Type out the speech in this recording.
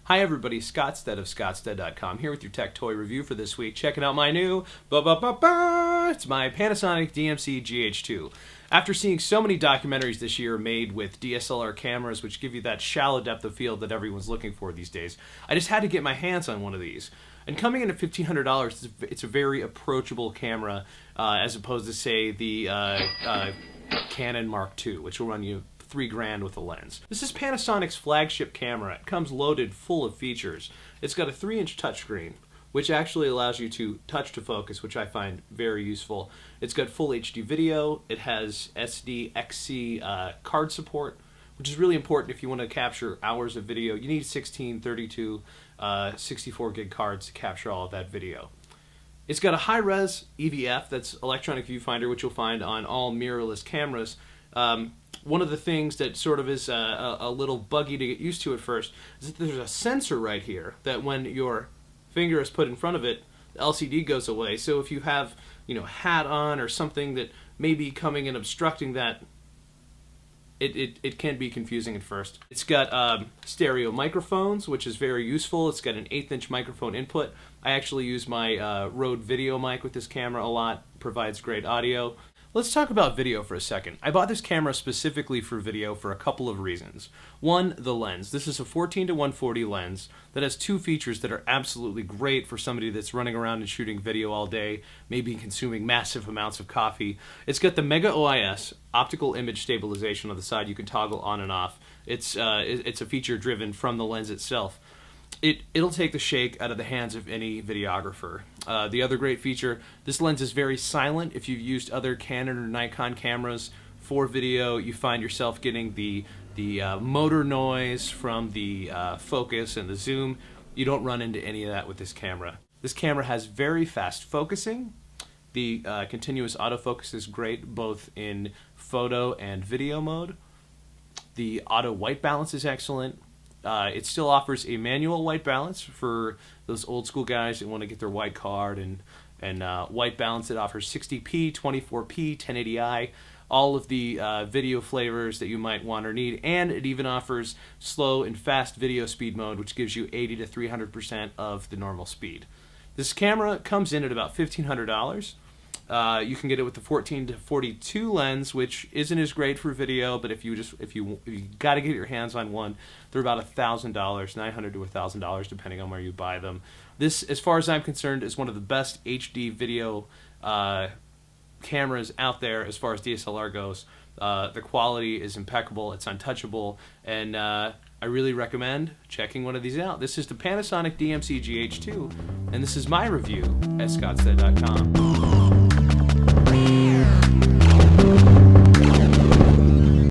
Hi everybody, Scottstead of Scottstead.com here with your tech toy review for this week. Checking out my new, it's my Panasonic DMC-GH2. After seeing so many documentaries this year made with DSLR cameras which give you that shallow depth of field that everyone's looking for these days, I just had to get my hands on one of these. And coming in at $1,500, it's a very approachable camera as opposed to, say, the Canon Mark II, which will run you $3,000 with a lens. This is Panasonic's flagship camera. It comes loaded full of features. It's got a 3-inch touchscreen, which actually allows you to touch to focus, which I find very useful. It's got full HD video. It has SD XC card support, which is really important if you want to capture hours of video. You need 16, 32, 64 gig cards to capture all of that video. It's got a high-res EVF, that's electronic viewfinder, which you'll find on all mirrorless cameras. One of the things that sort of is a little buggy to get used to at first is that there's a sensor right here that when your finger is put in front of it, the LCD goes away. So if you have, a hat on or something that may be coming and obstructing that, it can be confusing at first. It's got stereo microphones, which is very useful. It's got an 1/8-inch microphone input. I actually use my Rode video mic with this camera a lot. Provides great audio. Let's talk about video for a second. I bought this camera specifically for video for a couple of reasons. One, the lens. This is a 14-140 lens that has two features that are absolutely great for somebody that's running around and shooting video all day, maybe consuming massive amounts of coffee. It's got the Mega OIS, optical image stabilization on the side. You can toggle on and off. It's a feature driven from the lens itself. It'll take the shake out of the hands of any videographer. The other great feature, this lens is very silent. If you've used other Canon or Nikon cameras for video, you find yourself getting the motor noise from the focus and the zoom. You don't run into any of that with this camera. This camera has very fast focusing. The continuous autofocus is great both in photo and video mode. The auto white balance is excellent. It still offers a manual white balance for those old school guys that want to get their white card and white balance. It offers 60p, 24p, 1080i, all of the video flavors that you might want or need, and it even offers slow and fast video speed mode, which gives you 80 to 300% of the normal speed. This camera comes in at about $1,500. You can get it with the 14-42 lens, which isn't as great for video, but if you got to get your hands on one, they're about $1,000, $900 to $1,000, depending on where you buy them. This, as far as I'm concerned, is one of the best HD video cameras out there as far as DSLR goes. The quality is impeccable, it's untouchable, and I really recommend checking one of these out. This is the Panasonic DMC-GH2, and this is my review at Scottstead.com.